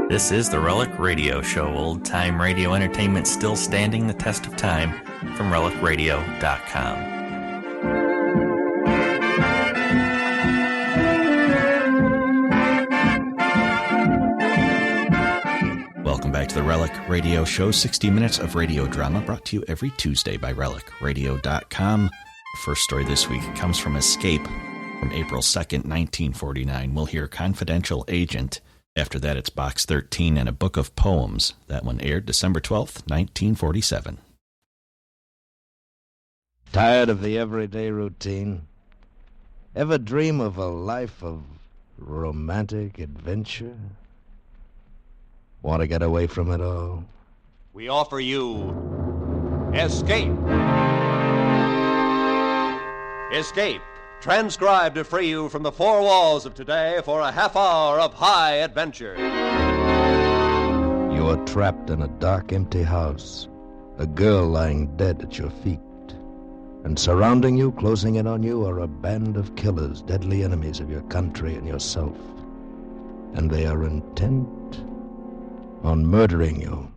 This is the Relic Radio Show, old-time radio entertainment still standing the test of time, from relicradio.com. Welcome back to the Relic Radio Show, 60 minutes of radio drama brought to you every Tuesday by relicradio.com. The first story this week comes from Escape from April 2nd, 1949. We'll hear Confidential Agent. After that, it's Box 13 and a Book of Poems. That one aired December 12th, 1947. Tired of the everyday routine? Ever dream of a life of romantic adventure? Want to get away from it all? We offer you Escape. Escape, transcribed to free you from the four walls of today for a half hour of high adventure. You are trapped in a dark, empty house, a girl lying dead at your feet. And surrounding you, closing in on you, are a band of killers, deadly enemies of your country and yourself. And they are intent on murdering you.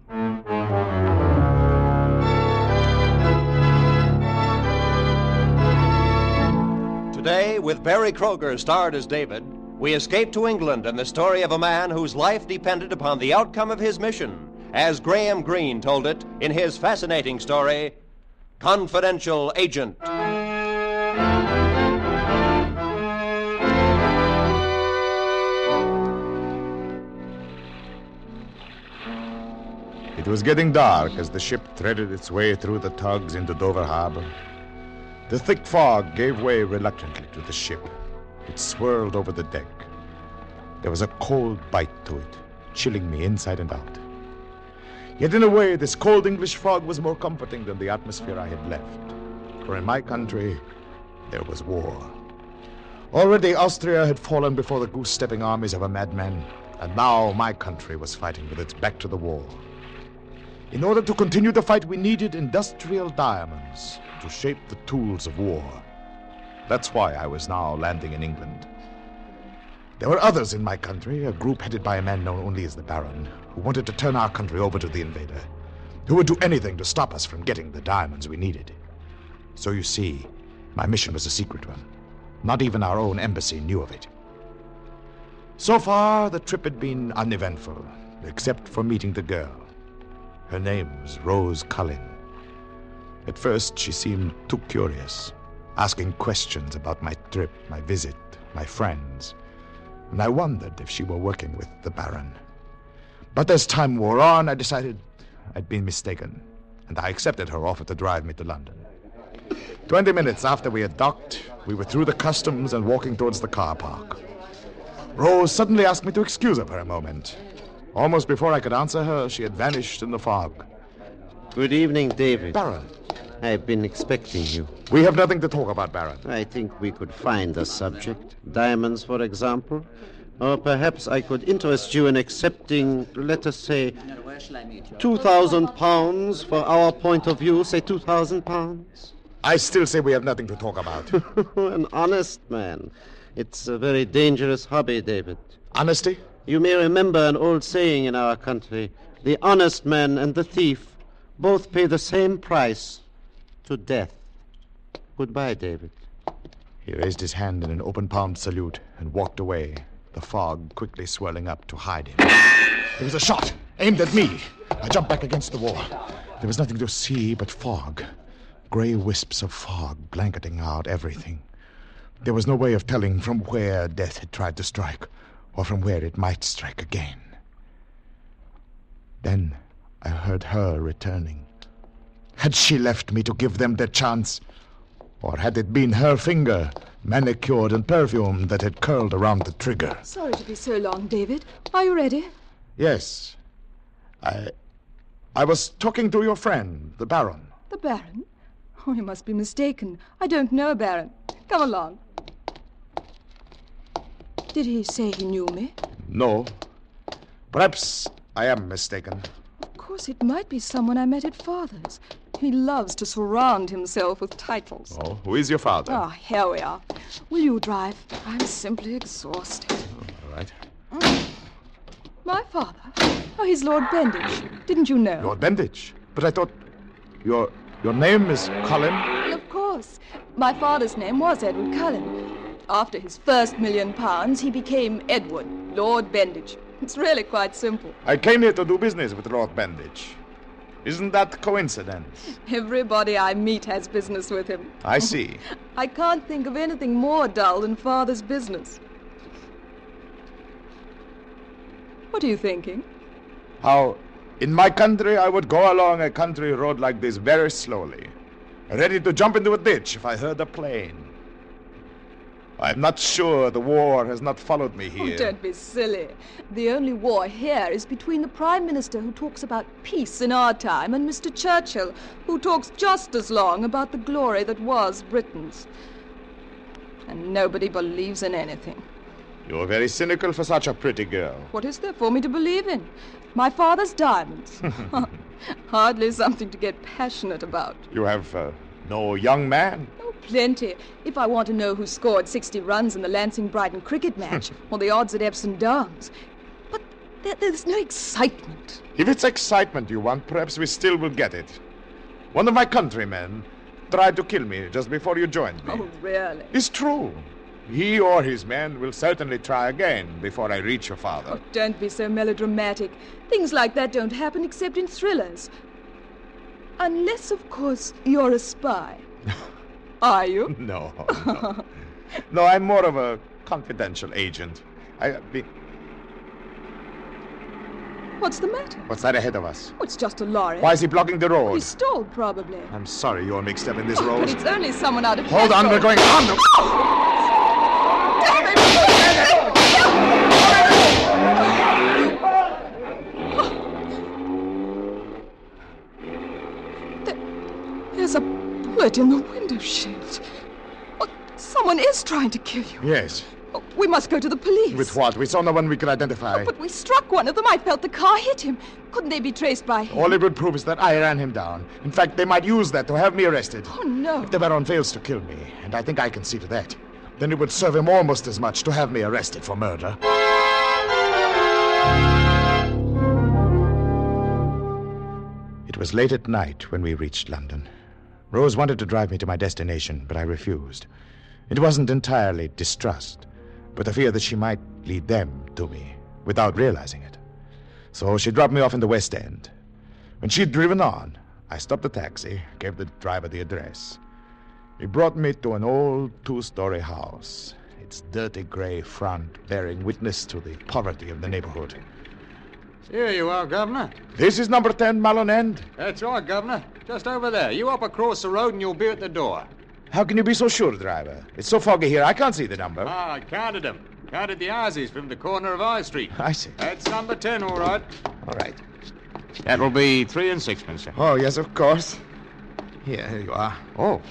Today, with Barry Kroger starred as David, we escape to England and the story of a man whose life depended upon the outcome of his mission, as Graham Greene told it in his fascinating story, Confidential Agent. It was getting dark as the ship threaded its way through the tugs into Dover Harbor. The thick fog gave way reluctantly to the ship. It swirled over the deck. There was a cold bite to it, chilling me inside and out. Yet in a way, this cold English fog was more comforting than the atmosphere I had left. For in my country, there was war. Already Austria had fallen before the goose-stepping armies of a madman, and now my country was fighting with its back to the wall. In order to continue the fight, we needed industrial diamonds to shape the tools of war. That's why I was now landing in England. There were others in my country, a group headed by a man known only as the Baron, who wanted to turn our country over to the invader, who would do anything to stop us from getting the diamonds we needed. So you see, my mission was a secret one. Not even our own embassy knew of it. So far, the trip had been uneventful, except for meeting the girl. Her name was Rose Cullen. At first, she seemed too curious, asking questions about my trip, my visit, my friends, and I wondered if she were working with the Baron. But as time wore on, I decided I'd been mistaken, and I accepted her offer to drive me to London. 20 minutes after we had docked, we were through the customs and walking towards the car park. Rose suddenly asked me to excuse her for a moment. Almost before I could answer her, she had vanished in the fog. Good evening, David. Baron. I've been expecting you. We have nothing to talk about, Baron. I think we could find a subject. Diamonds, for example. Or perhaps I could interest you in accepting, let us say, £2,000 for our point of view. Say £2,000. I still say we have nothing to talk about. An honest man. It's a very dangerous hobby, David. Honesty? You may remember an old saying in our country. The honest man and the thief both pay the same price, to death. Goodbye, David. He raised his hand in an open-palmed salute and walked away, the fog quickly swirling up to hide him. There was a shot, aimed at me. I jumped back against the wall. There was nothing to see but fog. Gray wisps of fog blanketing out everything. There was no way of telling from where death had tried to strike, or from where it might strike again. Then I heard her returning. Had she left me to give them their chance? Or had it been her finger, manicured and perfumed, that had curled around the trigger? Sorry to be so long, David. Are you ready? Yes. I was talking to your friend, the Baron. The Baron? Oh, you must be mistaken. I don't know a Baron. Come along. Did he say he knew me? No. Perhaps I am mistaken. Of course, it might be someone I met at Father's. He loves to surround himself with titles. Oh, who is your father? Ah, here we are. Will you drive? I'm simply exhausted. All right. My father? Oh, he's Lord Bendage. Didn't you know? Lord Bendage? But I thought your name is Cullen? Well, of course. My father's name was Edward Cullen. After his first £1,000,000, he became Edward, Lord Bendage. It's really quite simple. I came here to do business with Lord Bendage. Isn't that coincidence? Everybody I meet has business with him. I see. I can't think of anything more dull than Father's business. What are you thinking? How, in my country, I would go along a country road like this very slowly, ready to jump into a ditch if I heard a plane. I'm not sure the war has not followed me here. Oh, don't be silly. The only war here is between the Prime Minister, who talks about peace in our time, and Mr. Churchill, who talks just as long about the glory that was Britain's. And nobody believes in anything. You're very cynical for such a pretty girl. What is there for me to believe in? My father's diamonds. Hardly something to get passionate about. You have no young man? Oh, plenty. If I want to know who scored 60 runs in the Lancing-Brighton cricket match, or the odds at Epsom Downs. But there's no excitement. If it's excitement you want, perhaps we still will get it. One of my countrymen tried to kill me just before you joined me. Oh, really? It's true. He or his men will certainly try again before I reach your father. Oh, don't be so melodramatic. Things like that don't happen except in thrillers. Unless, of course, you're a spy. Are you? No. No, I'm more of a confidential agent. What's the matter? What's that ahead of us? Oh, it's just a lorry. Why is he blocking the road? He stalled, probably. I'm sorry you're mixed up in this But road. it's only someone out of Hold on, petrol. we're going on. There's a bullet in the window shield. Oh, someone is trying to kill you. Yes. Oh, we must go to the police. With what? We saw no one we could identify. Oh, but we struck one of them. I felt the car hit him. Couldn't they be traced by him? All it would prove is that I ran him down. In fact, they might use that to have me arrested. Oh, no. If the Baron fails to kill me, and I think I can see to that, then it would serve him almost as much to have me arrested for murder. It was late at night when we reached London. Rose wanted to drive me to my destination, but I refused. It wasn't entirely distrust, but a fear that she might lead them to me without realizing it. So she dropped me off in the West End. When she'd driven on, I stopped the taxi, gave the driver the address. He brought me to an old 2-story house, its dirty gray front bearing witness to the poverty of the neighborhood. Here you are, Governor. This is number 10 Malone End. That's right, Governor. Just over there. You up across the road and you'll be at the door. How can you be so sure, driver? It's so foggy here, I can't see the number. I counted them. Counted the houses from the corner of High Street. I see. That's number 10, all right. All right. That'll be 3 and 6pence, sir. Oh, yes, of course. Here you are. Oh,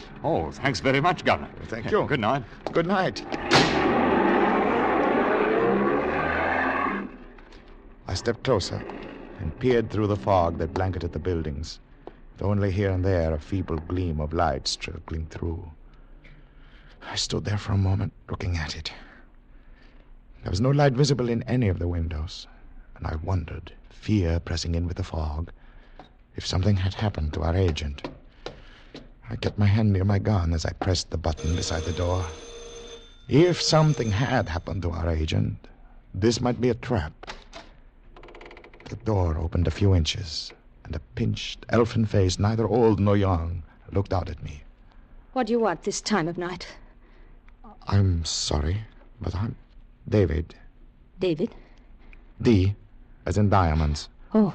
thanks very much, Governor. Thank you. Good night. Good night. I stepped closer and peered through the fog that blanketed the buildings, with only here and there a feeble gleam of light struggling through. I stood there for a moment, looking at it. There was no light visible in any of the windows, and I wondered, fear pressing in with the fog, if something had happened to our agent. I kept my hand near my gun as I pressed the button beside the door. If something had happened to our agent, this might be a trap. The door opened a few inches, and a pinched, elfin face, neither old nor young, looked out at me. What do you want this time of night? I'm sorry, but I'm David. David? D, as in diamonds. Oh,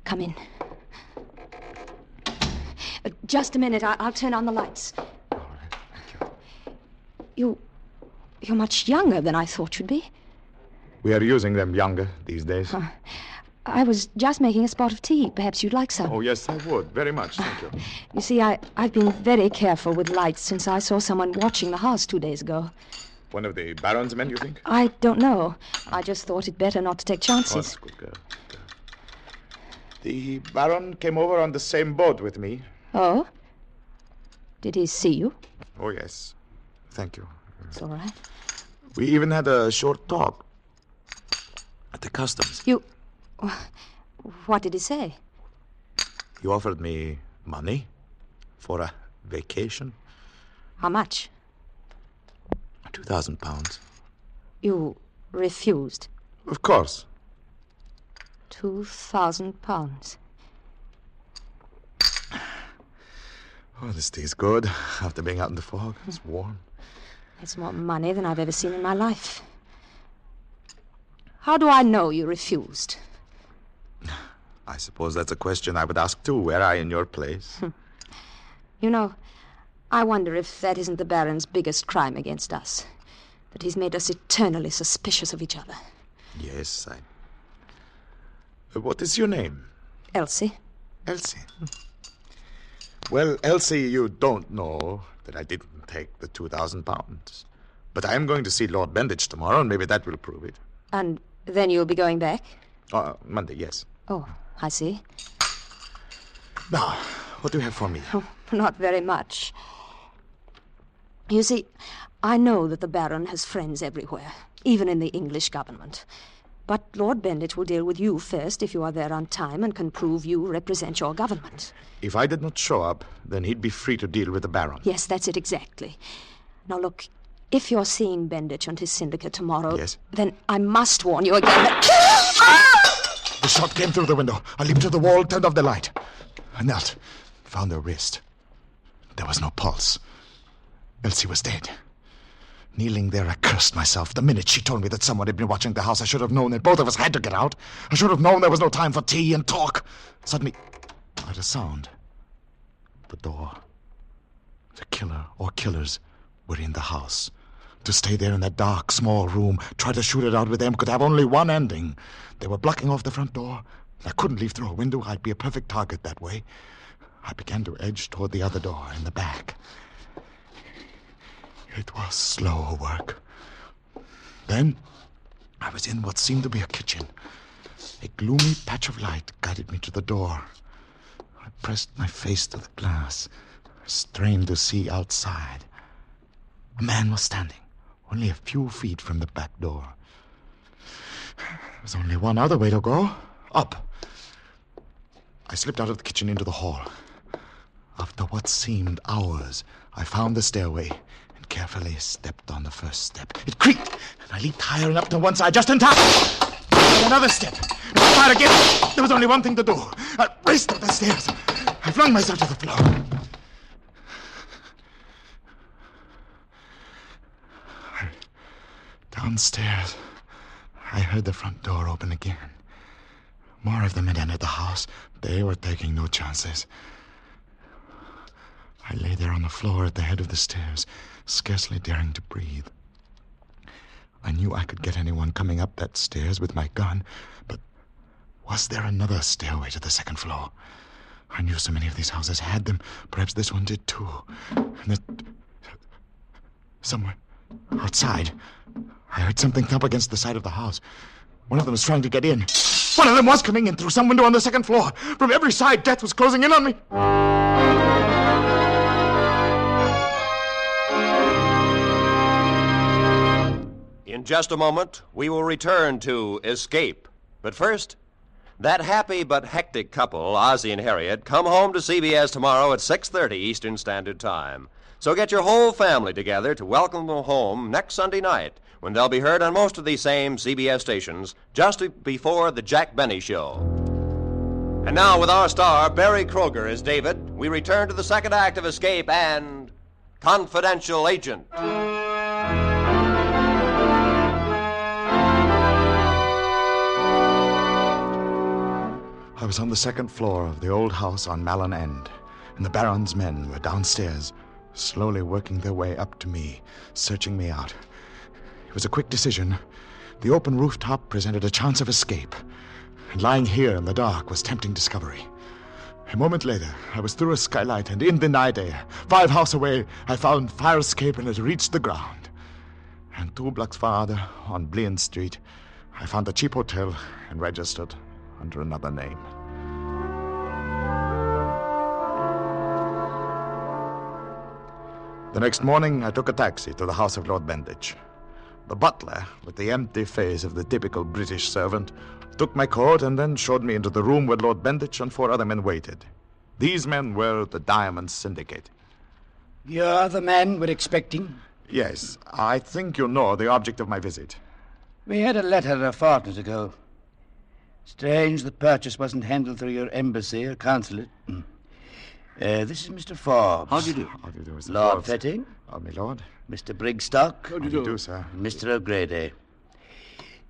come in. Just a minute. I'll turn on the lights. All right, thank you. You're much younger than I thought you'd be. We are using them younger these days. I was just making a spot of tea. Perhaps you'd like some. Oh, yes, I would. Very much, thank you. You see, I've been very careful with lights since I saw someone watching the house 2 days ago. One of the Baron's men, you think? I don't know. I just thought it better not to take chances. Oh, that's good girl. The Baron came over on the same boat with me. Oh? Did he see you? Oh, yes. Thank you. It's all right. We even had a short talk at the customs. What did he say? He offered me money for a vacation. How much? 2,000 pounds. You refused? Of course. 2,000 pounds. Oh, this tea's good. After being out in the fog, it's warm. It's more money than I've ever seen in my life. How do I know you refused? I suppose that's a question I would ask too, were I in your place. You know, I wonder if that isn't the Baron's biggest crime against us. That he's made us eternally suspicious of each other. Yes, What is your name? Elsie. Elsie. Well, Elsie, you don't know that I didn't take the 2,000 pounds. But I am going to see Lord Benditch tomorrow, and maybe that will prove it. And then you'll be going back? Monday, yes. Oh, I see. Now, what do you have for me? Oh, not very much. You see, I know that the Baron has friends everywhere, even in the English government. But Lord Benditch will deal with you first if you are there on time and can prove you represent your government. If I did not show up, then he'd be free to deal with the Baron. Yes, that's it exactly. Now look, if you're seeing Benditch and his syndicate tomorrow... Yes? Then I must warn you again that... The shot came through the window. I leaped to the wall, turned off the light. I knelt, found her wrist. There was no pulse. Elsie was dead. Kneeling there, I cursed myself. The minute she told me that someone had been watching the house, I should have known that both of us had to get out. I should have known there was no time for tea and talk. Suddenly, I heard a sound. The door. The killer or killers were in the house. To stay there in that dark, small room, try to shoot it out with them, could have only one ending. They were blocking off the front door. I couldn't leave through a window. I'd be a perfect target that way. I began to edge toward the other door in the back. It was slow work. Then, I was in what seemed to be a kitchen. A gloomy patch of light guided me to the door. I pressed my face to the glass, strained to see outside. A man was standing, only a few feet from the back door. There was only one other way to go, up. I slipped out of the kitchen into the hall. After what seemed hours, I found the stairway and carefully stepped on the first step. It creaked, and I leaped higher and up to one side just in time. Another step, and I fired again. There was only one thing to do. I raced up the stairs. I flung myself to the floor. Downstairs, I heard the front door open again. More of them had entered the house. They were taking no chances. I lay there on the floor at the head of the stairs, scarcely daring to breathe. I knew I could get anyone coming up that stairs with my gun, but was there another stairway to the second floor? I knew so many of these houses had them. Perhaps this one did too. And that... somewhere outside, I heard something thump against the side of the house. One of them was trying to get in. One of them was coming in through some window on the second floor. From every side, death was closing in on me. In just a moment, we will return to Escape. But first, that happy but hectic couple, Ozzie and Harriet, come home to CBS tomorrow at 6:30 Eastern Standard Time. So get your whole family together to welcome them home next Sunday night, when they'll be heard on most of these same CBS stations just before the Jack Benny Show. And now, with our star, Barry Kroger as David, we return to the second act of Escape and Confidential Agent. I was on the second floor of the old house on Malin End, and the Baron's men were downstairs, slowly working their way up to me, searching me out. It was a quick decision. The open rooftop presented a chance of escape, and lying here in the dark was tempting discovery. A moment later, I was through a skylight and in the night air. 5 houses away, I found fire escape and had reached the ground. And 2 blocks farther, on Blean Street, I found a cheap hotel and registered under another name. The next morning, I took a taxi to the house of Lord Benditch. The butler, with the empty face of the typical British servant, took my coat and then showed me into the room where Lord Benditch and 4 other men waited. These men were the Diamond Syndicate. You're the man we're expecting? Yes, I think you know the object of my visit. We had a letter a fortnight ago. Strange the purchase wasn't handled through your embassy or consulate. This is Mr. Forbes. How do you do? How do you do, Mr. Lord Forbes? Fetting. Oh, my lord. Mr. Brigstock. How do How do you do, sir? Mr. O'Grady.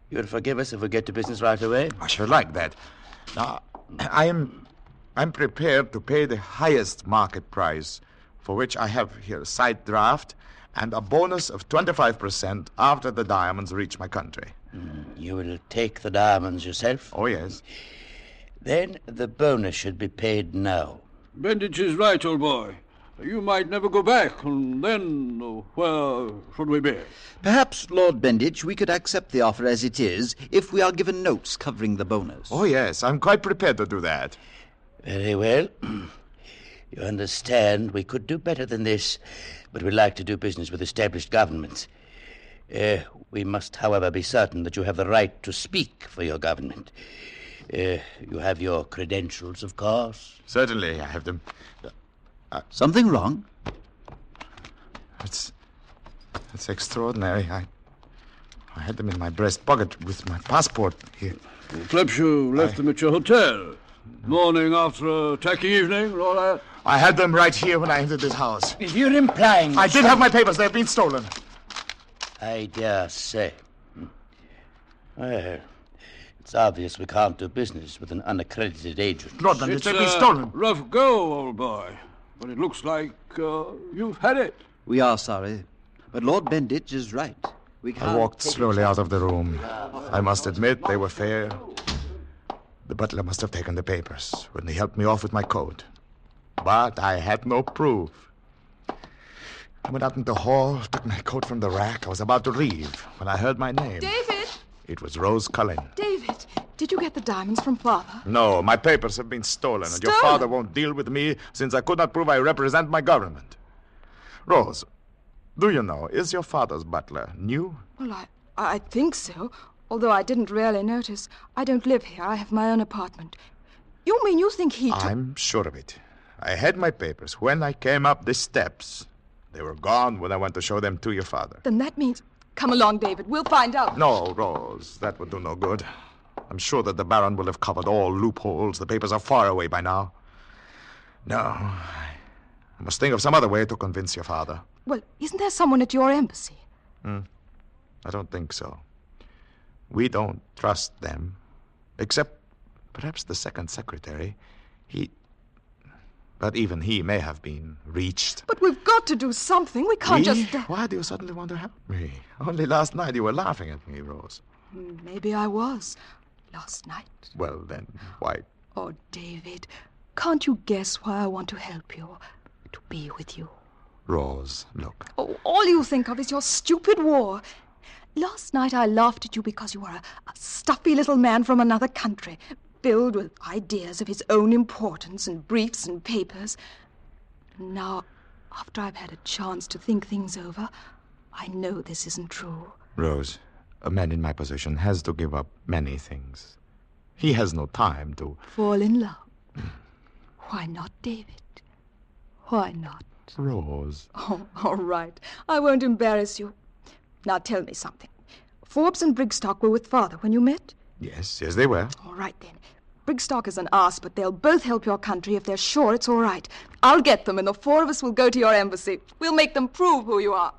You'll forgive us if we get to business right away? I should like that. Now, I'm prepared to pay the highest market price, for which I have here a side draft and a bonus of 25% after the diamonds reach my country. You will take the diamonds yourself? Oh, yes. Then the bonus should be paid now. Benditch is right, old boy. You might never go back, and then where should we be? Perhaps, Lord Benditch, we could accept the offer as it is if we are given notes covering the bonus. Oh, yes, I'm quite prepared to do that. Very well. You understand, we could do better than this, but we like to do business with established governments. We must, however, be certain that you have the right to speak for your government. You have your credentials, of course. Certainly, I have them. Something wrong? It's extraordinary. I had them in my breast pocket with my passport here. Klepshu left them at your hotel. Morning after a tacky evening and all that. I had them right here when I entered this house. You're implying... I did have my papers. They've been stolen. I dare say. Well, it's obvious we can't do business with an unaccredited agent. Lord Benditch, It's they've been stolen. rough go, old boy. But it looks like you've had it. We are sorry, but Lord Benditch is right. We can't I walked take slowly out of the room. I must admit they were fair. The butler must have taken the papers when he helped me off with my coat. But I had no proof. I went out into the hall, took my coat from the rack. I was about to leave when I heard my name. David! It was Rose Cullen. David, did you get the diamonds from Father? No, my papers have been stolen, and your Stolen? father won't deal with me since I could not prove I represent my government. Rose, do you know, is your father's butler new? Well, I think so, although I didn't really notice. I don't live here. I have my own apartment. You mean you think he took... I'm sure of it. I had my papers when I came up the steps. They were gone when I went to show them to your father. Then that means... Come along, David. We'll find out. No, Rose, that would do no good. I'm sure that the Baron will have covered all loopholes. The papers are far away by now. No, I must think of some other way to convince your father. Well, isn't there someone at your embassy? I don't think so. We don't trust them. Except perhaps the second secretary. But even he may have been reached. But we've got to do something. We can't just... Why do you suddenly want to help me? Only last night you were laughing at me, Rose. Maybe I was. Last night. Well, then, why? Oh, David, can't you guess why I want to help you? To be with you. Rose, look. Oh, all you think of is your stupid war. Last night I laughed at you because you were a stuffy little man from another country, filled with ideas of his own importance and briefs and papers. Now, after I've had a chance to think things over, I know this isn't true. Rose, a man in my position has to give up many things. He has no time to... Fall in love. Why not, David? Why not? Rose. Oh, all right. I won't embarrass you. Now tell me something. Forbes and Brigstock were with Father when you met? Yes, they were. All right, then. Brigstock is an ass, but they'll both help your country if they're sure it's all right. I'll get them, and the 4 of us will go to your embassy. We'll make them prove who you are.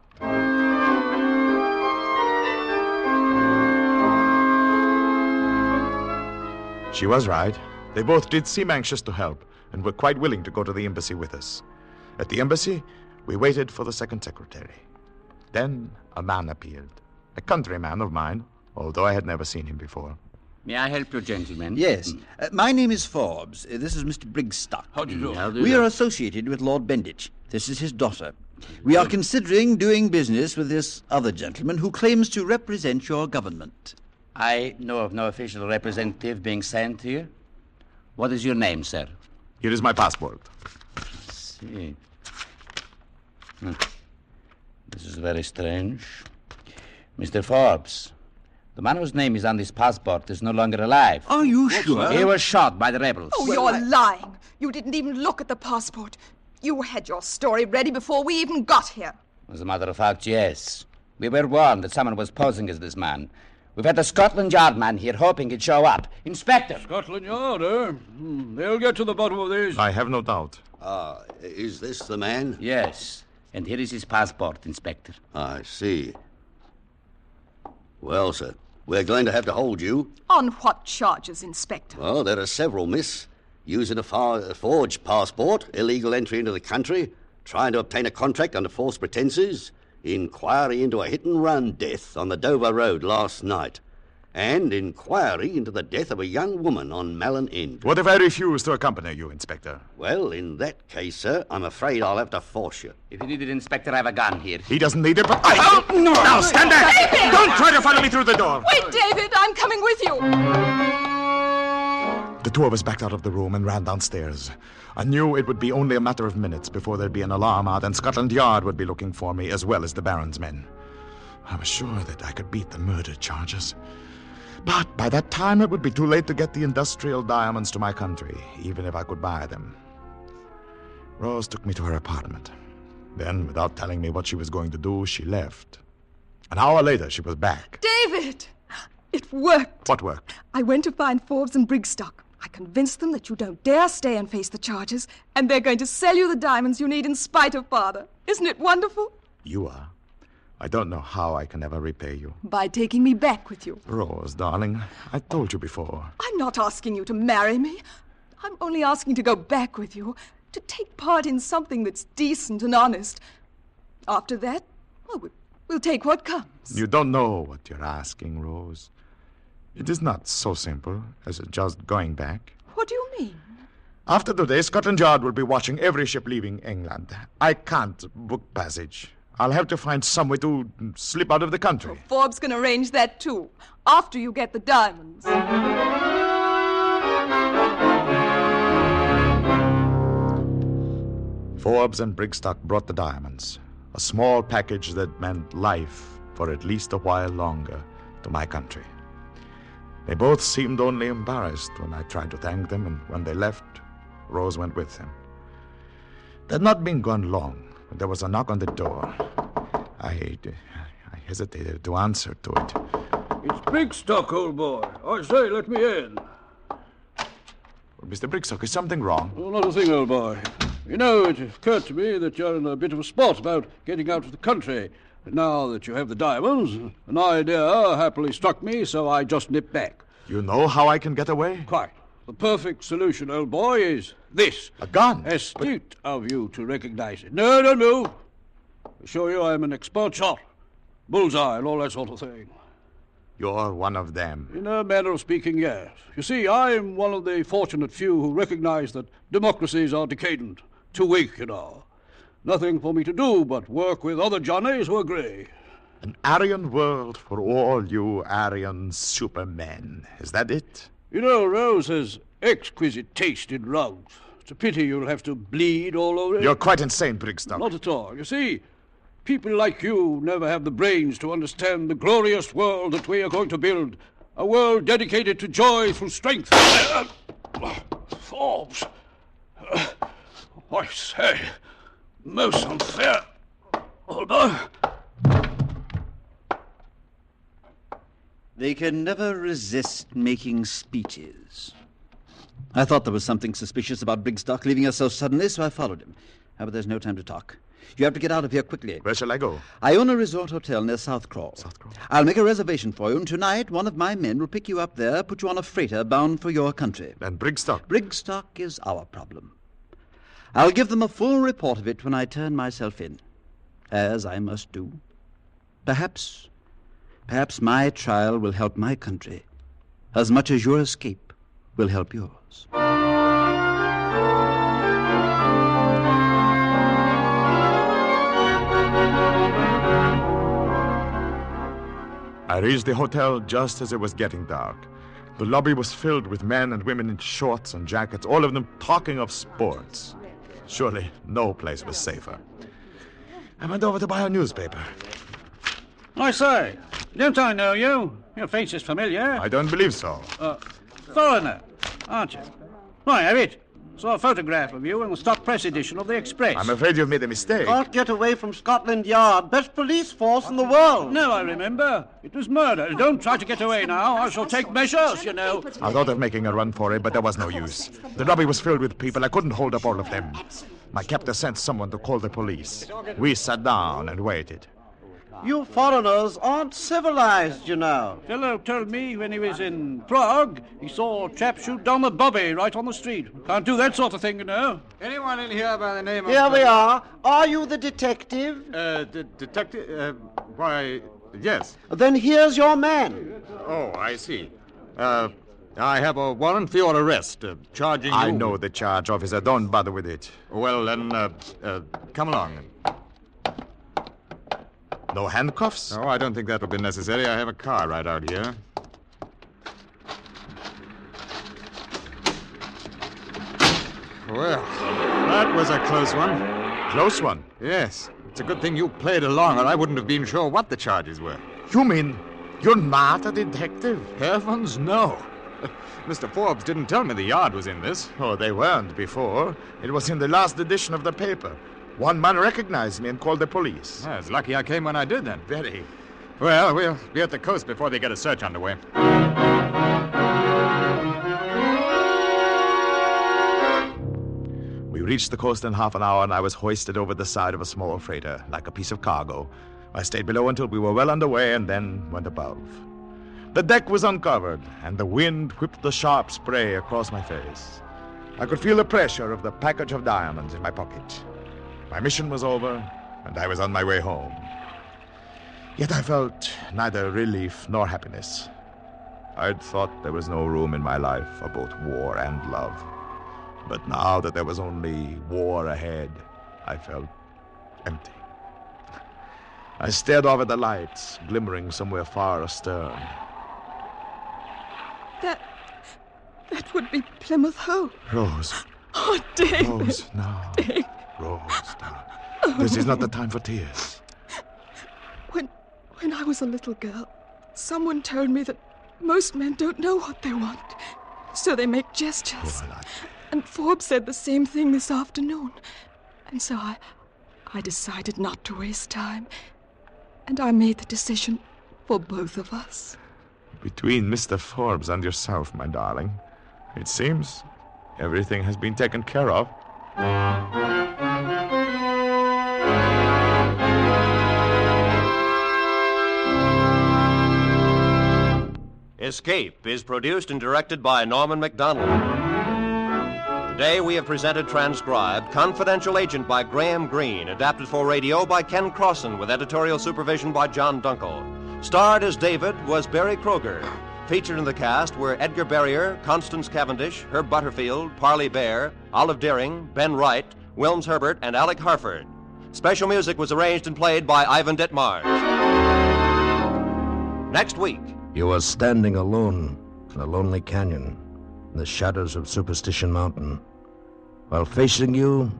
She was right. They both did seem anxious to help, and were quite willing to go to the embassy with us. At the embassy, we waited for the second secretary. Then a man appeared, a countryman of mine, although I had never seen him before. May I help you, gentlemen? Yes. My name is Forbes. This is Mr. Brigstock. How do you do? We are associated with Lord Benditch. This is his daughter. We are considering doing business with this other gentleman who claims to represent your government. I know of no official representative being sent here. What is your name, sir? Here is my passport. See. This is very strange. Mr. Forbes, the man whose name is on this passport is no longer alive. Are you sure? He was shot by the rebels. Oh, you're lying. You didn't even look at the passport. You had your story ready before we even got here. As a matter of fact, yes. We were warned that someone was posing as this man. We've had the Scotland Yard man here hoping he'd show up. Inspector! Scotland Yard, eh? They'll get to the bottom of this. I have no doubt. Is this the man? Yes. And here is his passport, Inspector. I see. Well, sir, we're going to have to hold you. On what charges, Inspector? Well, there are several, miss. Using a forged passport, illegal entry into the country, trying to obtain a contract under false pretenses, inquiry into a hit-and-run death on the Dover Road last night, and inquiry into the death of a young woman on Malin End. What if I refuse to accompany you, Inspector? Well, in that case, sir, I'm afraid I'll have to force you. If you need it, Inspector, I have a gun here. He doesn't need it, but I... Oh, no! Now, stand back! David! Don't try to follow me through the door! Wait, David, I'm coming with you. The two of us backed out of the room and ran downstairs. I knew it would be only a matter of minutes before there'd be an alarm out, and Scotland Yard would be looking for me, as well as the Baron's men. I was sure that I could beat the murder charges. But by that time, it would be too late to get the industrial diamonds to my country, even if I could buy them. Rose took me to her apartment. Then, without telling me what she was going to do, she left. An hour later, she was back. David! It worked. What worked? I went to find Forbes and Brigstock. I convinced them that you don't dare stay and face the charges, and they're going to sell you the diamonds you need in spite of Father. Isn't it wonderful? You are. I don't know how I can ever repay you. By taking me back with you. Rose, darling, I told you before. I'm not asking you to marry me. I'm only asking to go back with you, to take part in something that's decent and honest. After that, well, we'll take what comes. You don't know what you're asking, Rose. It is not so simple as just going back. What do you mean? After today, Scotland Yard will be watching every ship leaving England. I can't book passage. I'll have to find some way to slip out of the country. Well, Forbes can arrange that, too, after you get the diamonds. Forbes and Brigstock brought the diamonds, a small package that meant life for at least a while longer to my country. They both seemed only embarrassed when I tried to thank them, and when they left, Rose went with them. They'd not been gone long when there was a knock on the door. I hesitated to answer to it. It's Brigstock, old boy. I say, let me in. Mr. Brigstock, is something wrong? Oh, not a thing, old boy. You know, it occurred to me that you're in a bit of a spot about getting out of the country. Now that you have the diamonds, an idea happily struck me, so I just nipped back. You know how I can get away? Quite. The perfect solution, old boy, is this. A gun? Astute of you to recognize it. No, don't move. I assure you I'm an expert shot. Bullseye and all that sort of thing. You're one of them. In a manner of speaking, yes. You see, I'm one of the fortunate few who recognize that democracies are decadent. Too weak, you know. Nothing for me to do but work with other Johnnies who agree. An Aryan world for all you Aryan supermen. Is that it? You know, Rose has exquisite taste in rugs. It's a pity you'll have to bleed all over it. You're quite insane, Brigstock. Not at all. You see, people like you never have the brains to understand the glorious world that we are going to build. A world dedicated to joy through strength. Forbes. I say, most unfair. Old boy. They can never resist making speeches. I thought there was something suspicious about Brigstock leaving us so suddenly, so I followed him. But there's no time to talk. You have to get out of here quickly. Where shall I go? I own a resort hotel near South Crawl. South Crawl? I'll make a reservation for you, and tonight one of my men will pick you up there, put you on a freighter bound for your country. And Brigstock? Brigstock is our problem. I'll give them a full report of it when I turn myself in, as I must do. Perhaps my trial will help my country as much as your escape will help yours. I reached the hotel just as it was getting dark. The lobby was filled with men and women in shorts and jackets, all of them talking of sports. Surely no place was safer. I went over to buy a newspaper. I say, don't I know you? Your face is familiar. I don't believe so. Foreigner, aren't you? Why, have it. Saw a photograph of you in the stock press edition of the Express. I'm afraid you've made a mistake. Can't get away from Scotland Yard. Best police force in the world. No, I remember. It was murder. Don't try to get away now. I shall take measures, you know. I thought of making a run for it, but there was no use. The lobby was filled with people. I couldn't hold up all of them. My captor sent someone to call the police. We sat down and waited. You foreigners aren't civilized, you know. Fellow told me when he was in Prague, he saw a chap shoot down the bobby right on the street. Can't do that sort of thing, you know. Anyone in here by the name of... Here we are. Are you the detective? Detective? Why, yes. Then here's your man. Oh, I see. I have a warrant for your arrest, charging you... I know the charge, officer. Don't bother with it. Well, then, come along. No handcuffs? Oh, I don't think that will be necessary. I have a car right out here. Well, that was a close one. Close one? Yes. It's a good thing you played along, or I wouldn't have been sure what the charges were. You mean you're not a detective? Heavens, no. Mr. Forbes didn't tell me the Yard was in this. Oh, they weren't before. It was in the last edition of the paper. One man recognized me and called the police. Yeah, it's lucky I came when I did, then. Very. Well, we'll be at the coast before they get a search underway. We reached the coast in half an hour, and I was hoisted over the side of a small freighter, like a piece of cargo. I stayed below until we were well underway and then went above. The deck was uncovered, and the wind whipped the sharp spray across my face. I could feel the pressure of the package of diamonds in my pocket. My mission was over, and I was on my way home. Yet I felt neither relief nor happiness. I'd thought there was no room in my life for both war and love. But now that there was only war ahead, I felt empty. I stared off at the lights, glimmering somewhere far astern. That would be Plymouth Hoe. Rose. Oh, David. Rose, no. David. Rose, darling. This is not the time for tears. When I was a little girl, someone told me that most men don't know what they want, so they make gestures. And Forbes said the same thing this afternoon. And so I decided not to waste time. And I made the decision for both of us. Between Mr. Forbes and yourself, my darling, it seems everything has been taken care of. Escape is produced and directed by Norman MacDonald. Today we have presented transcribed Confidential Agent by Graham Greene, adapted for radio by Ken Crossan with editorial supervision by John Dunkel. Starred as David was Barry Kroger. Featured in the cast were Edgar Barrier, Constance Cavendish, Herb Butterfield, Parley Bear, Olive Deering, Ben Wright, Wilms Herbert, and Alec Harford. Special music was arranged and played by Ivan Ditmars. Next week. You are standing alone in a lonely canyon in the shadows of Superstition Mountain. While facing you,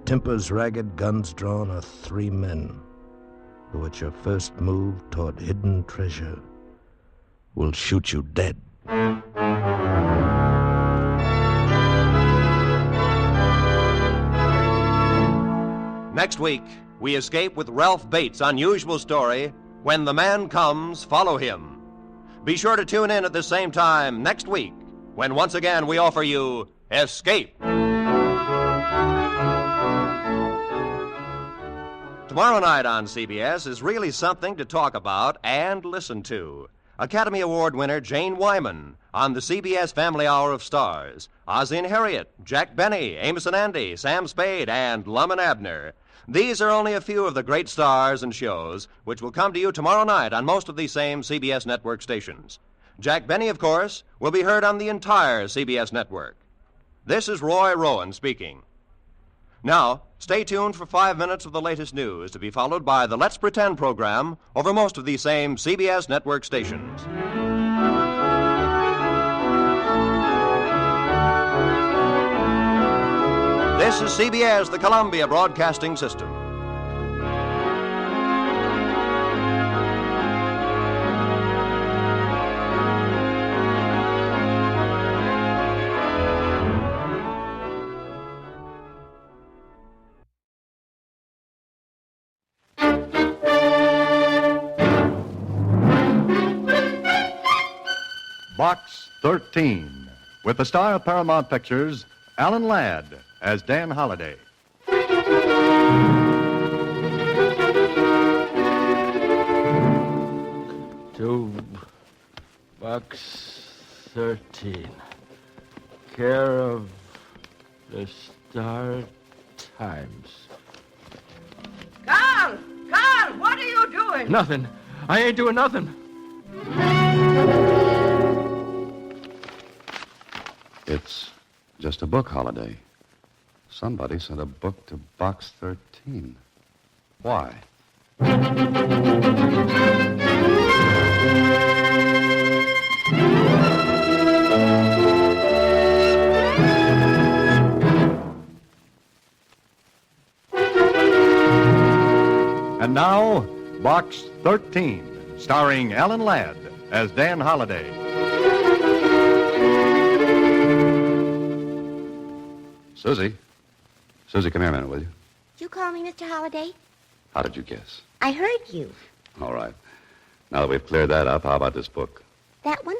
tempers ragged, guns drawn, are 3 men who at your first move toward hidden treasure will shoot you dead. Next week, we escape with Ralph Bates' unusual story, When the Man Comes, Follow Him. Be sure to tune in at the same time next week, when once again we offer you Escape. Tomorrow night on CBS is really something to talk about and listen to. Academy Award winner Jane Wyman on the CBS Family Hour of Stars. Ozzie and Harriet, Jack Benny, Amos and Andy, Sam Spade, and Lum and Abner. These are only a few of the great stars and shows which will come to you tomorrow night on most of these same CBS network stations. Jack Benny, of course, will be heard on the entire CBS network. This is Roy Rowan speaking. Now, stay tuned for 5 minutes of the latest news to be followed by the Let's Pretend program over most of these same CBS network stations. This is CBS, the Columbia Broadcasting System. Box 13, with the star of Paramount Pictures, Alan Ladd, as Dan Holliday. To Box 13, care of the Star Times. Carl, what are you doing? Nothing. I ain't doing nothing. It's just a book, Holiday. Somebody sent a book to Box 13. Why? And now, Box 13, starring Alan Ladd as Dan Holliday. Susie, come here a minute, will you? Did you call me, Mr. Holliday? How did you guess? I heard you. All right. Now that we've cleared that up, how about this book? That one?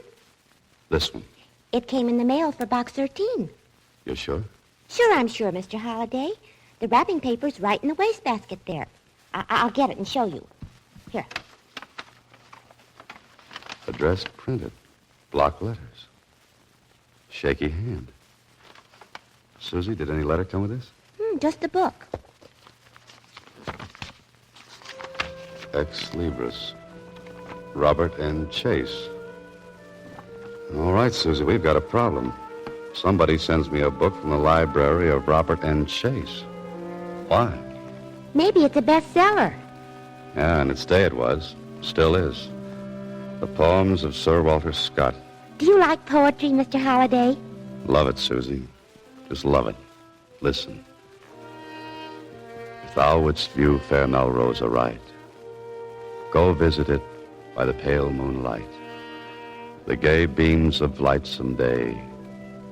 This one. It came in the mail for Box 13. You sure? Sure, I'm sure, Mr. Holliday. The wrapping paper's right in the wastebasket there. I'll get it and show you. Here. Address printed. Block letters. Shaky hand. Susie, did any letter come with this? Just the book. Ex Libris. Robert N. Chase. All right, Susie, we've got a problem. Somebody sends me a book from the library of Robert N. Chase. Why? Maybe it's a bestseller. Yeah, in its day it was. Still is. The poems of Sir Walter Scott. Do you like poetry, Mr. Holliday? Love it, Susie. Just love it. Listen. If thou wouldst view fair Melrose aright, go visit it by the pale moonlight. The gay beams of lightsome day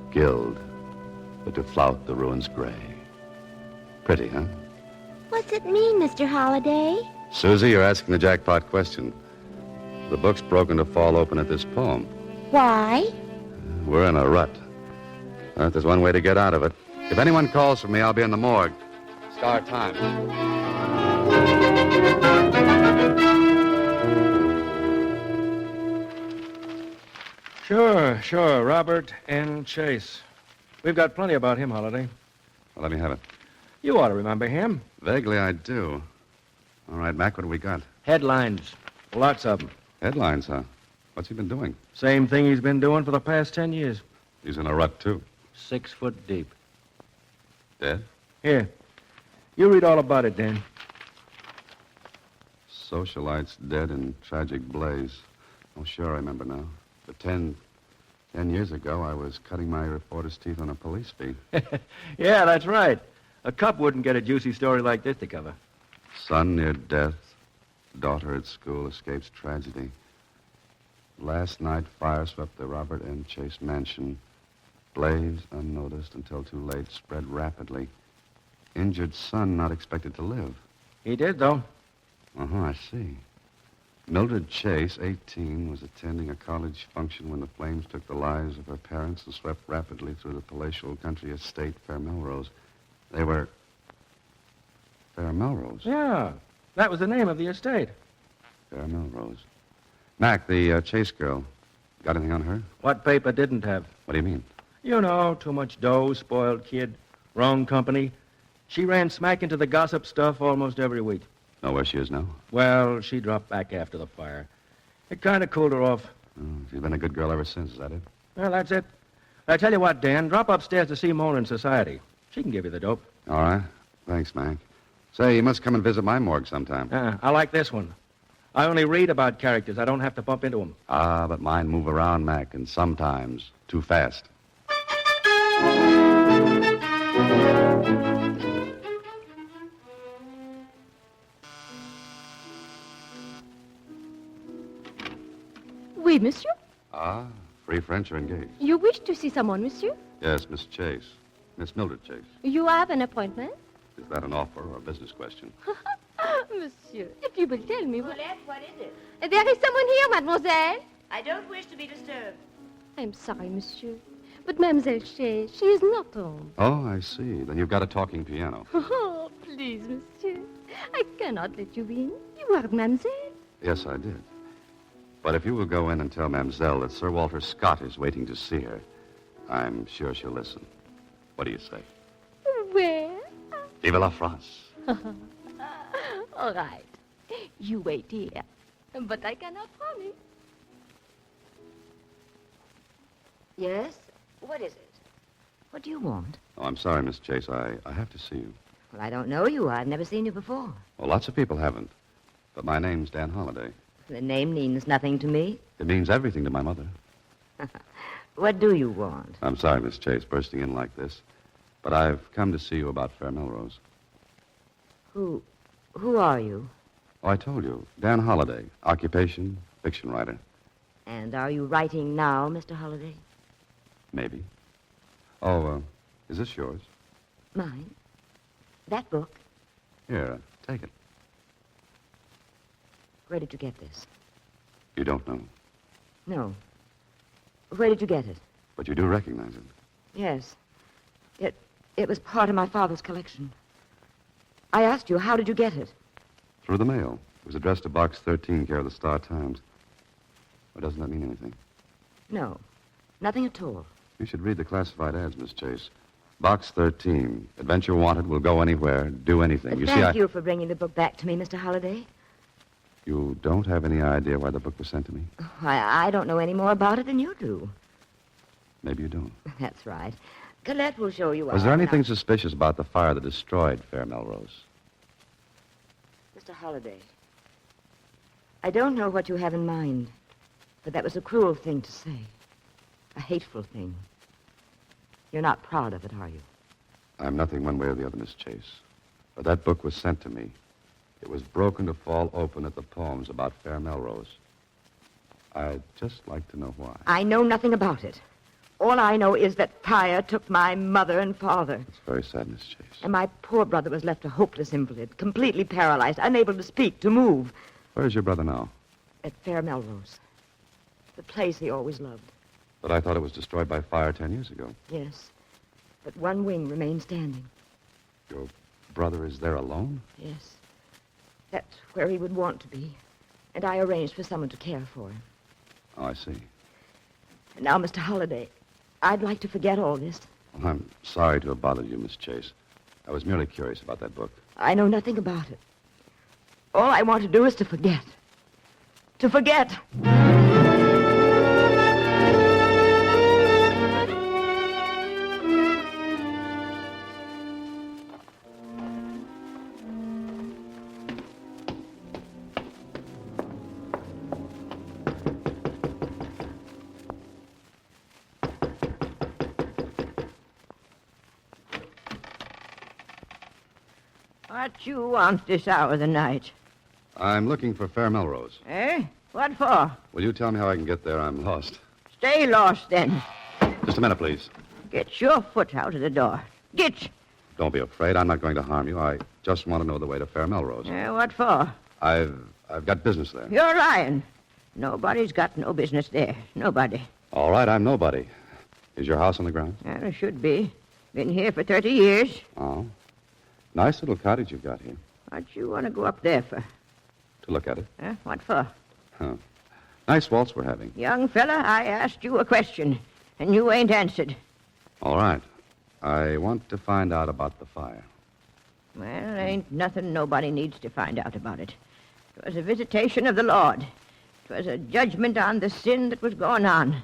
gild, but to flout the ruins gray. Pretty, huh? What's it mean, Mr. Holliday? Susie, you're asking the jackpot question. The book's broken to fall open at this poem. Why? We're in a rut. There's one way to get out of it. If anyone calls for me, I'll be in the morgue. Star Times. Sure. Robert N. Chase. We've got plenty about him, Holliday. Well, let me have it. You ought to remember him. Vaguely, I do. All right, Mac, what do we got? Headlines. Lots of them. Headlines, huh? What's he been doing? Same thing he's been doing for the past 10 years. He's in a rut, too. 6 foot deep. Dead? Here. You read all about it, Dan. Socialites dead in tragic blaze. Oh, sure, I remember now. But 10 years ago, I was cutting my reporter's teeth on a police beat. Yeah, that's right. A cop wouldn't get a juicy story like this to cover. Son near death. Daughter at school escapes tragedy. Last night, fire swept the Robert N. Chase mansion. Blaze, unnoticed until too late, spread rapidly. Injured son not expected to live. He did, though. I see. Mildred Chase, 18, was attending a college function when the flames took the lives of her parents and swept rapidly through the palatial country estate, Fair Melrose. They were... Fair Melrose? Yeah, that was the name of the estate. Fair Melrose. Mac, the Chase girl, got anything on her? What paper didn't have? What do you mean? You know, too much dough, spoiled kid, wrong company. She ran smack into the gossip stuff almost every week. Know where she is now? Well, she dropped back after the fire. It kind of cooled her off. Oh, she's been a good girl ever since, is that it? Well, that's it. I tell you what, Dan, drop upstairs to see Mona in society. She can give you the dope. All right. Thanks, Mac. Say, you must come and visit my morgue sometime. I like this one. I only read about characters. I don't have to bump into them. But mine move around, Mac, and sometimes too fast. Oui, monsieur? Free French are engaged. You wish to see someone, monsieur? Yes, Miss Chase. Miss Mildred Chase. You have an appointment? Is that an offer or a business question? Monsieur, if you will tell me... Paulette, what is it? There is someone here, mademoiselle. I don't wish to be disturbed. I'm sorry, monsieur. But Mademoiselle Shea, she is not home. Oh, I see. Then you've got a talking piano. Oh, please, monsieur. I cannot let you in. You heard Mademoiselle. Yes, I did. But if you will go in and tell Mademoiselle that Sir Walter Scott is waiting to see her, I'm sure she'll listen. What do you say? Where? Vive la France. All right. You wait here. But I cannot promise. Yes? What is it? What do you want? Oh, I'm sorry, Miss Chase. I have to see you. Well, I don't know you. I've never seen you before. Well, lots of people haven't. But my name's Dan Holliday. The name means nothing to me. It means everything to my mother. What do you want? I'm sorry, Miss Chase, bursting in like this. But I've come to see you about Fair Melrose. Who are you? Oh, I told you. Dan Holliday. Occupation, fiction writer. And are you writing now, Mr. Holliday? Maybe. Oh, is this yours? Mine? That book? Here, take it. Where did you get this? You don't know. No. Where did you get it? But you do recognize it. Yes. It was part of my father's collection. I asked you, how did you get it? Through the mail. It was addressed to Box 13, care of the Star-Times. Or doesn't that mean anything? No. Nothing at all. You should read the classified ads, Miss Chase. Box 13. Adventure wanted, will go anywhere, do anything. Thank you for bringing the book back to me, Mr. Holliday. You don't have any idea why the book was sent to me? I don't know any more about it than you do. Maybe you don't. That's right. Colette will show you. Was there anything suspicious about the fire that destroyed Fair Melrose? Mr. Holliday, I don't know what you have in mind, but that was a cruel thing to say. A hateful thing. You're not proud of it, are you? I'm nothing one way or the other, Miss Chase. But that book was sent to me. It was broken to fall open at the poems about Fair Melrose. I'd just like to know why. I know nothing about it. All I know is that fire took my mother and father. It's very sad, Miss Chase. And my poor brother was left a hopeless invalid, completely paralyzed, unable to speak, to move. Where's your brother now? At Fair Melrose. The place he always loved. But I thought it was destroyed by fire 10 years ago. Yes. But one wing remains standing. Your brother is there alone? Yes. That's where he would want to be. And I arranged for someone to care for him. Oh, I see. And now, Mr. Holliday, I'd like to forget all this. Well, I'm sorry to have bothered you, Miss Chase. I was merely curious about that book. I know nothing about it. All I want to do is to forget. To forget. What you want this hour of the night? I'm looking for Fair Melrose. Eh? What for? Will you tell me how I can get there? I'm lost. Stay lost, then. Just a minute, please. Get your foot out of the door. Get. Don't be afraid. I'm not going to harm you. I just want to know the way to Fair Melrose. What for? I've got business there. You're lying. Nobody's got no business there. Nobody. All right, I'm nobody. Is your house on the grounds? Well, it should be. Been here for 30 years. Oh. Nice little cottage you've got here. What you want to go up there for? To look at it. What for? Huh. Nice waltz we're having. Young fella, I asked you a question, and you ain't answered. All right. I want to find out about the fire. Well, ain't nothing nobody needs to find out about it. 'Twas a visitation of the Lord. 'Twas a judgment on the sin that was going on.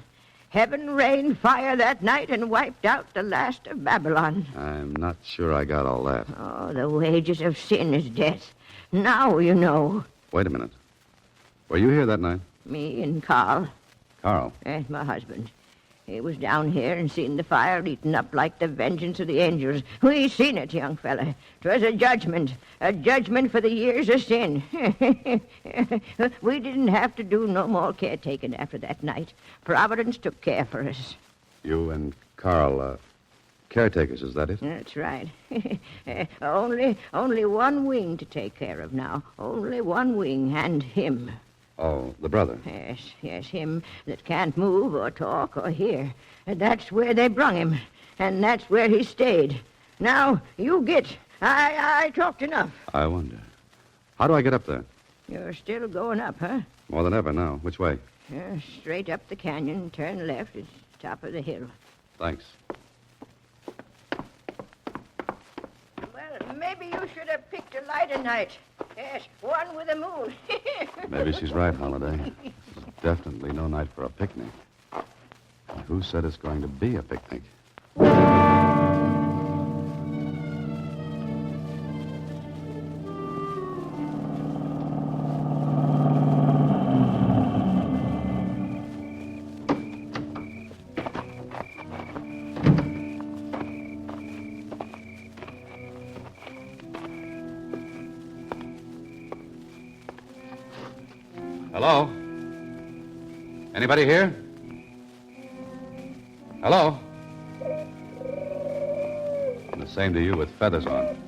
Heaven rained fire that night and wiped out the last of Babylon. I'm not sure I got all that. Oh, the wages of sin is death. Now you know. Wait a minute. Were you here that night? Me and Carl. Carl? That's my husband. He was down here and seen the fire eaten up like the vengeance of the angels. We seen it, young fella. 'Twas a judgment for the years of sin. We didn't have to do no more caretaking after that night. Providence took care for us. You and Carl, caretakers, is that it? That's right. Only one wing to take care of now. Only one wing, and him. Oh, the brother. Yes, him that can't move or talk or hear. And that's where they brung him, and that's where he stayed. Now, you get. I talked enough. I wonder. How do I get up there? You're still going up, huh? More than ever now. Which way? Straight up the canyon, turn left. It's top of the hill. Thanks. Well, maybe you should have picked a lighter night. Yes, one with a moon. Maybe she's right, Holiday. It's definitely no night for a picnic. And who said it's going to be a picnic? Hello? Anybody here? Hello? And the same to you with feathers on.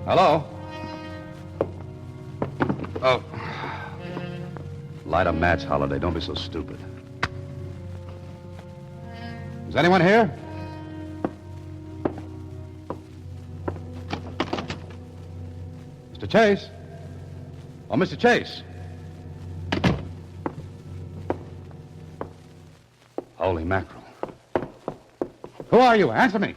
Hello? Oh. Light a match, Holiday. Don't be so stupid. Is anyone here? Mr. Chase? Oh, Mr. Chase. Holy mackerel. Who are you? Answer me.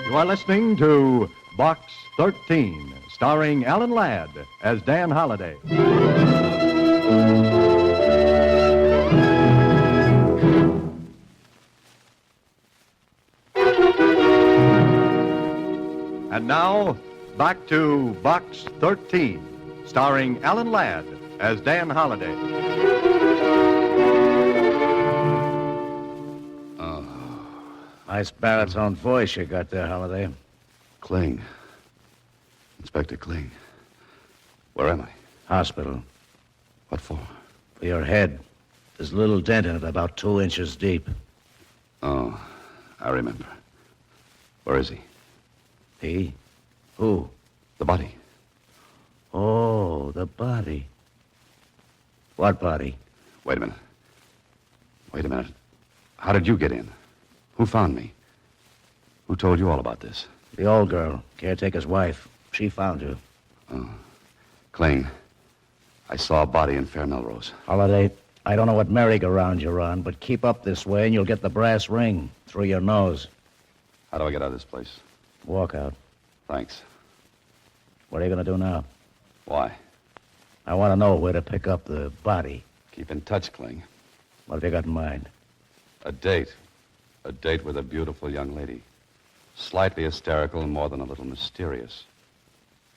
You are listening to Box 13, starring Alan Ladd as Dan Holliday. And now, back to Box 13, starring Alan Ladd as Dan Holliday. Nice baritone voice you got there, Holiday. Kling. Inspector Kling. Where am I? Hospital. What for? For your head. There's a little dent in it, about 2 inches deep. Oh, I remember. Where is he? He? Who? The body. Oh, the body. What body? Wait a minute. How did you get in? Who found me? Who told you all about this? The old girl, caretaker's wife. She found you. Oh. Kling, I saw a body in Fair Melrose. Holiday, I don't know what merry-go-round you're on, but keep up this way and you'll get the brass ring through your nose. How do I get out of this place? Walk out. Thanks. What are you going to do now? Why? I want to know where to pick up the body. Keep in touch, Kling. What have you got in mind? A date. A date with a beautiful young lady. Slightly hysterical, more than a little mysterious.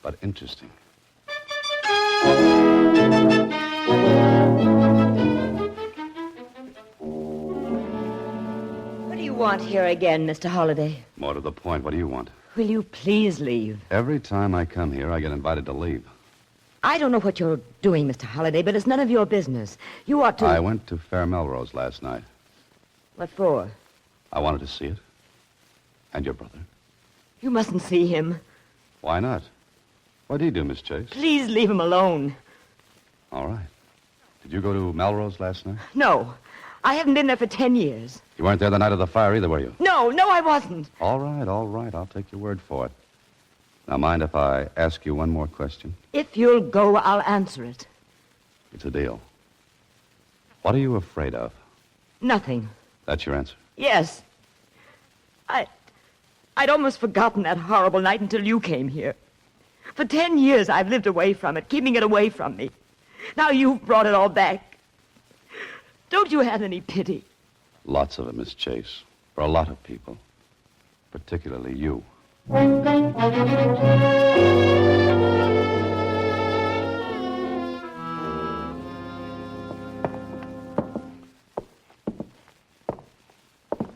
But interesting. What do you want here again, Mr. Holliday? More to the point, what do you want? Will you please leave? Every time I come here, I get invited to leave. I don't know what you're doing, Mr. Holliday, but it's none of your business. You ought to... I went to Fair Melrose last night. What for? I wanted to see it. And your brother. You mustn't see him. Why not? What'd he do, Miss Chase? Please leave him alone. All right. Did you go to Melrose last night? No. I haven't been there for 10 years. You weren't there the night of the fire either, were you? No, I wasn't. All right. I'll take your word for it. Now, mind if I ask you one more question? If you'll go, I'll answer it. It's a deal. What are you afraid of? Nothing. That's your answer? Yes. I'd almost forgotten that horrible night until you came here. For 10 years, I've lived away from it, keeping it away from me. Now you've brought it all back. Don't you have any pity? Lots of it, Miss Chase. For a lot of people. Particularly you.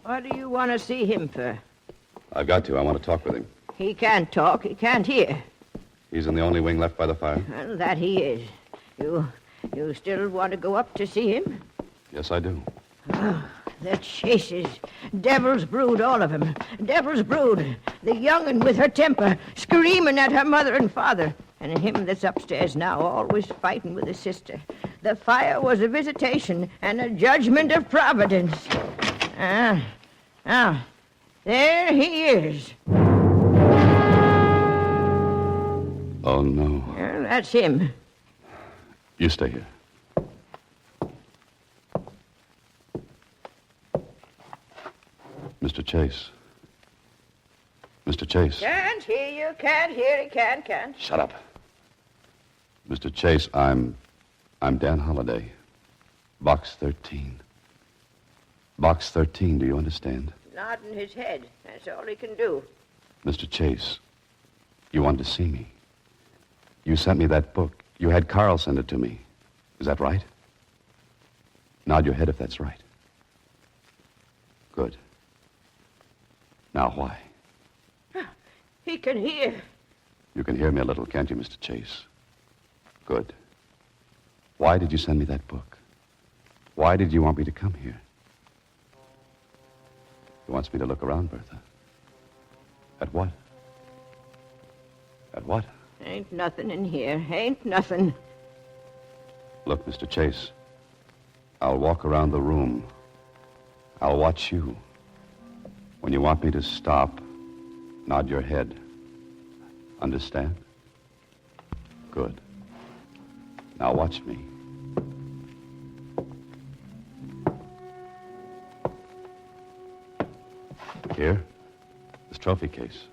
What do you want to see him for? I've got to. I want to talk with him. He can't talk. He can't hear. He's in the only wing left by the fire? Well, that he is. You still want to go up to see him? Yes, I do. Oh, the chases. Devil's brood, all of them. Devil's brood. The young'un with her temper, screaming at her mother and father. And him that's upstairs now, always fighting with his sister. The fire was a visitation and a judgment of Providence. There he is. Oh, no. Well, that's him. You stay here. Mr. Chase. Mr. Chase. Can't hear you, can't hear you, can't. Shut up. Mr. Chase, I'm Dan Holliday. Box 13. Box 13, do you understand? Nodding his head. That's all he can do. Mr. Chase, you wanted to see me. You sent me that book. You had Carl send it to me. Is that right? Nod your head if that's right. Good. Now, why? He can hear. You can hear me a little, can't you, Mr. Chase? Good. Why did you send me that book? Why did you want me to come here? He wants me to look around, Bertha. At what? At what? Ain't nothing in here. Ain't nothing. Look, Mr. Chase, I'll walk around the room. I'll watch you. When you want me to stop, nod your head. Understand? Good. Now watch me. Here, this trophy case.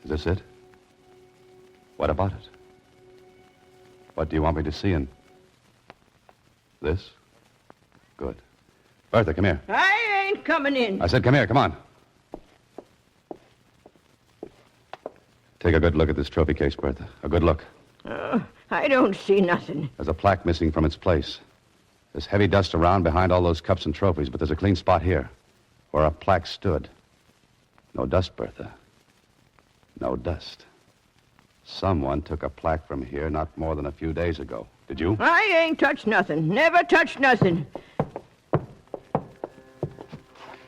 Is this it? What about it? What do you want me to see in this? Good. Bertha, come here. I ain't coming in. I said come here, come on. Take a good look at this trophy case, Bertha. A good look. I don't see nothing. There's a plaque missing from its place. There's heavy dust around behind all those cups and trophies, but there's a clean spot here where a plaque stood. No dust, Bertha. No dust. Someone took a plaque from here not more than a few days ago. Did you? I ain't touched nothing. Never touched nothing.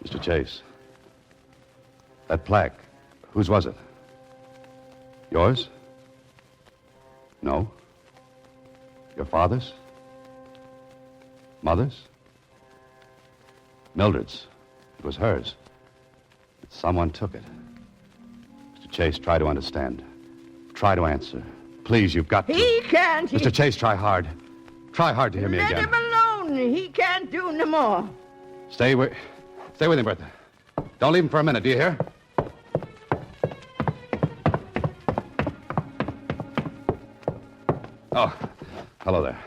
Mr. Chase, that plaque, whose was it? Yours? No. Your father's? Mother's? Mildred's. It was hers. But someone took it. Mr. Chase, try to understand. Try to answer. Please, you've got to. He can't. Mr. Chase, try hard. Try hard to hear me Let again. him alone. He can't do no more. Stay with him, Bertha. Don't leave him for a minute, do you hear? Oh, hello there.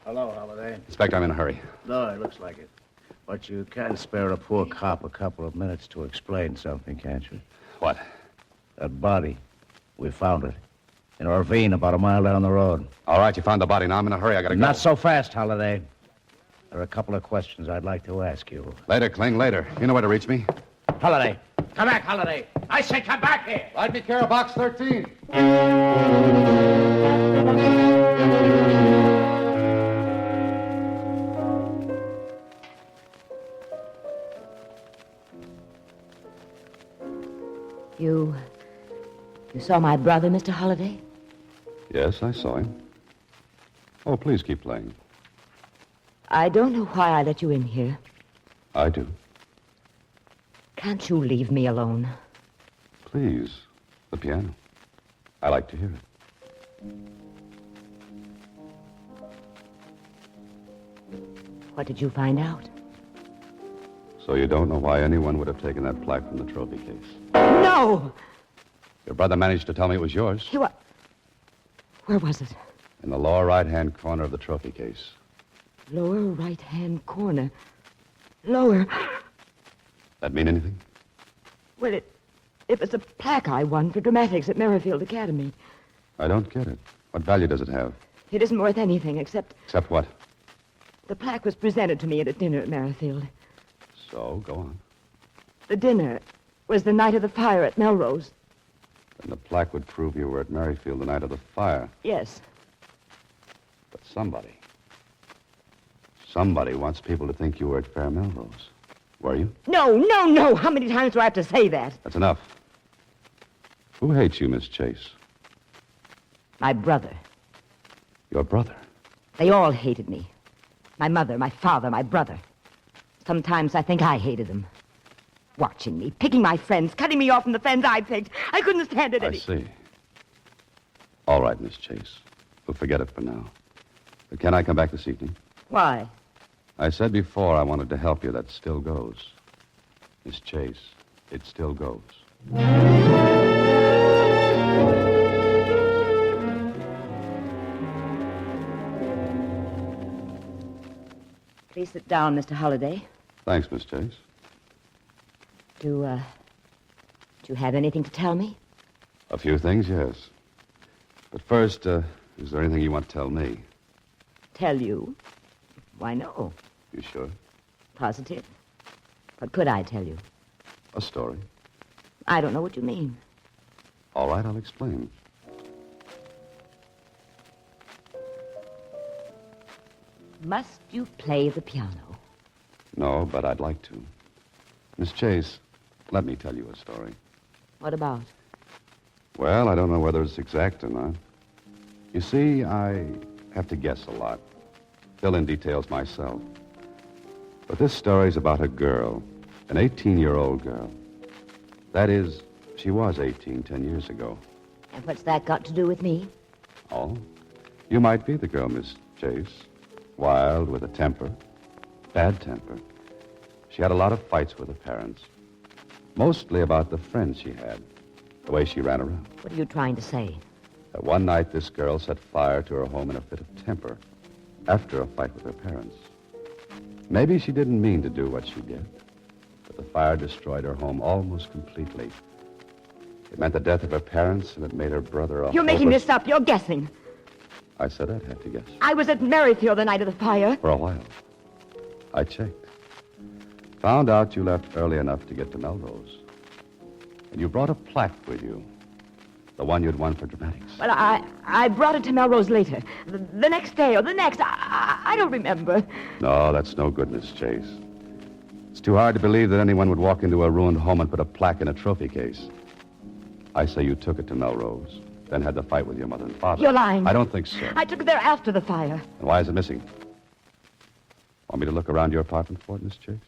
Hello, Holliday. Inspector, I'm in a hurry. No, it looks like it. But you can spare a poor cop a couple of minutes to explain something, can't you? What? That body. We found it. In a ravine about a mile down the road. All right, you found the body. Now I'm in a hurry. I gotta go. Not so fast, Holliday. There are a couple of questions I'd like to ask you. Later, Kling, later. You know where to reach me. Holliday. Come back, Holliday. I say come back here. Ride me care of box 13. You saw my brother, Mr. Holliday? Yes, I saw him. Oh, please keep playing. I don't know why I let you in here. I do. Can't you leave me alone? Please. The piano. I like to hear it. What did you find out? So you don't know why anyone would have taken that plaque from the trophy case? No! Your brother managed to tell me it was yours. Where was it? In the lower right-hand corner of the trophy case. Lower right-hand corner. Lower. That mean anything? Well, it was a plaque I won for dramatics at Merrifield Academy. I don't get it. What value does it have? It isn't worth anything except Except what? the plaque was presented to me at a dinner at Merrifield. So, go on. The dinner, was the night of the fire at Melrose. Then the plaque would prove you were at Merrifield the night of the fire. Yes. But somebody wants people to think you were at Fair Melrose. Were you? No. How many times do I have to say that? That's enough. Who hates you, Miss Chase? My brother. Your brother? They all hated me. My mother, my father, my brother. Sometimes I think I hated them. Watching me, picking my friends, cutting me off from the friends I picked. I couldn't stand it I see. All right, Miss Chase. We'll forget it for now. But can I come back this evening? Why? I said before I wanted to help you. That still goes. Miss Chase, it still goes. Please sit down, Mr. Holliday. Thanks, Miss Chase. Do you have anything to tell me? A few things, yes. But first, is there anything you want to tell me? Tell you? Why, no. You sure? Positive. What could I tell you? A story. I don't know what you mean. All right, I'll explain. Must you play the piano? No, but I'd like to. Miss Chase, let me tell you a story. What about? Well, I don't know whether it's exact or not. You see, I have to guess a lot. Fill in details myself. But this story's about a girl, an 18-year-old girl. That is, she was 18 10 years ago. And what's that got to do with me? Oh? You might be the girl, Miss Chase. Wild, with a temper. Bad temper. She had a lot of fights with her parents. Mostly about the friends she had. The way she ran around. What are you trying to say? That one night, this girl set fire to her home in a fit of temper. After a fight with her parents. Maybe she didn't mean to do what she did. But the fire destroyed her home almost completely. It meant the death of her parents, and it made her brother a You're making hopeless- this up. You're guessing. I said I'd have to guess. I was at Merrifield the night of the fire. For a while. I checked. Found out you left early enough to get to Melrose. And you brought a plaque with you. The one you'd won for dramatics. Well, I brought it to Melrose later. The next day or the next. I don't remember. No, that's no good, Miss Chase. It's too hard to believe that anyone would walk into a ruined home and put a plaque in a trophy case. I say you took it to Melrose, then had the fight with your mother and father. You're lying. I don't think so. I took it there after the fire. And why is it missing? Want me to look around your apartment for it, Miss Chase?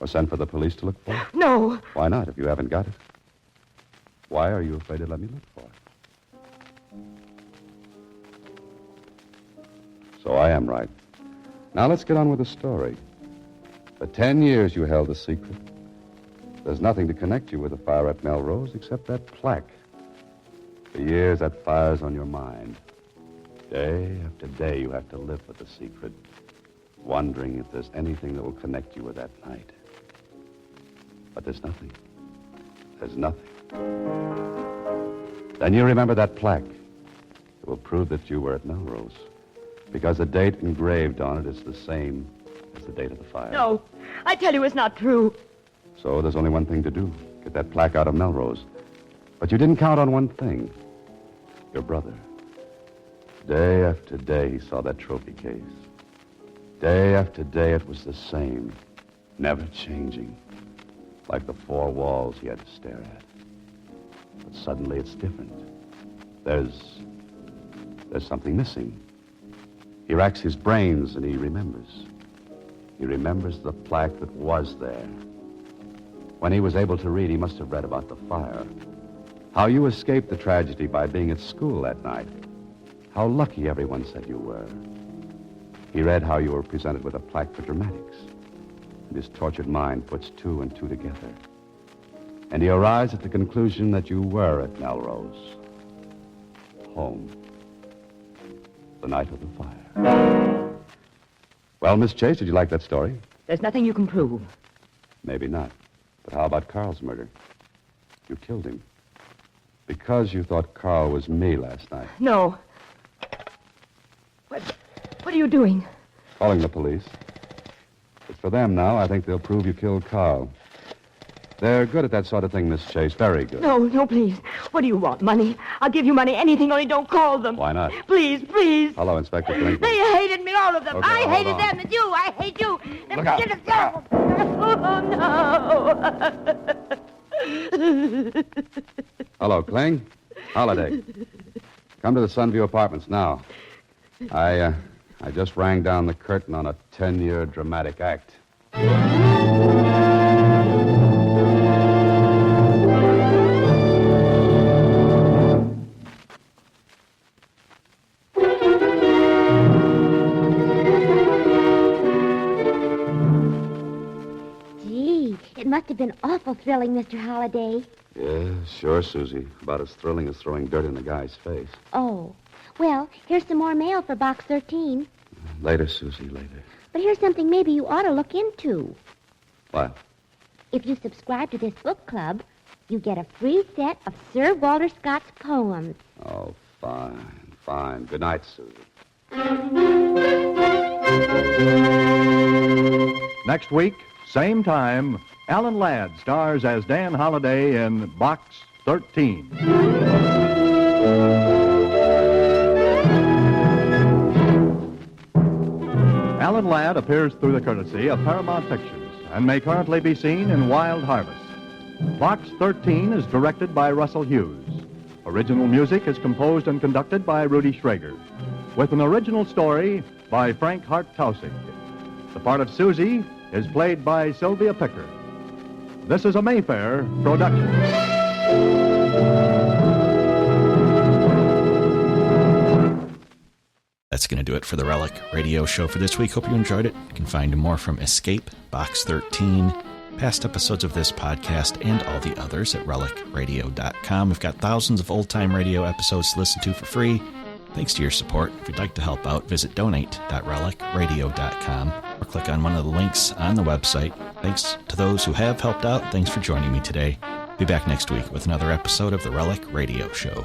Or send for the police to look for it? No. Why not, if you haven't got it? Why are you afraid to let me look for it? So I am right. Now let's get on with the story. For 10 years you held the secret. There's nothing to connect you with the fire at Melrose except that plaque. For years, that fire's on your mind. Day after day, you have to live with the secret, wondering if there's anything that will connect you with that night. But there's nothing. There's nothing. Then you remember that plaque. It will prove that you were at Melrose, because the date engraved on it is the same as the date of the fire. No. I tell you it's not true. So there's only one thing to do. Get that plaque out of Melrose. But you didn't count on one thing. Your brother. Day after day, he saw that trophy case. Day after day, it was the same. Never changing. Like the four walls he had to stare at. But suddenly it's different. There's something missing. He racks his brains and he remembers. He remembers the plaque that was there. When he was able to read, he must have read about the fire. How you escaped the tragedy by being at school that night. How lucky everyone said you were. He read how you were presented with a plaque for dramatics. And his tortured mind puts two and two together. And he arrives at the conclusion that you were at Melrose. Home. The night of the fire. Well, Miss Chase, did you like that story? There's nothing you can prove. Maybe not. But how about Carl's murder? You killed him. Because you thought Carl was me last night. No. What are you doing? Calling the police. It's for them now. I think they'll prove you killed Carl. They're good at that sort of thing, Miss Chase. Very good. No, no, please. What do you want? Money? I'll give you money. Anything, only don't call them. Why not? Please, please. Hello, Inspector Clinton. They hated me, all of them. Okay, I hold hated on. them and you. I hate you. Look out. Oh, no. Hello, Kling. Holiday. Come to the Sunview Apartments now. I just rang down the curtain on a 10-year dramatic act. Gee, it must have been awful thrilling, Mr. Holliday. Yeah, sure, Susie. About as thrilling as throwing dirt in the guy's face. Oh, well, here's some more mail for Box 13. Later, Susie, later. But here's something maybe you ought to look into. What? If you subscribe to this book club, you get a free set of Sir Walter Scott's poems. Oh, fine, fine. Good night, Susie. Next week, same time, Alan Ladd stars as Dan Holliday in Box 13. Alan Ladd appears through the courtesy of Paramount Pictures and may currently be seen in Wild Harvest. Box 13 is directed by Russell Hughes. Original music is composed and conducted by Rudy Schrager, with an original story by Frank Hart-Tausig. The part of Susie is played by Sylvia Picker. This is a Mayfair production. That's going to do it for the Relic Radio Show for this week. Hope you enjoyed it. You can find more from Escape, Box 13, past episodes of this podcast, and all the others at relicradio.com. We've got thousands of old-time radio episodes to listen to for free. Thanks to your support. If you'd like to help out, visit donate.relicradio.com or click on one of the links on the website. Thanks to those who have helped out. Thanks for joining me today. Be back next week with another episode of the Relic Radio Show.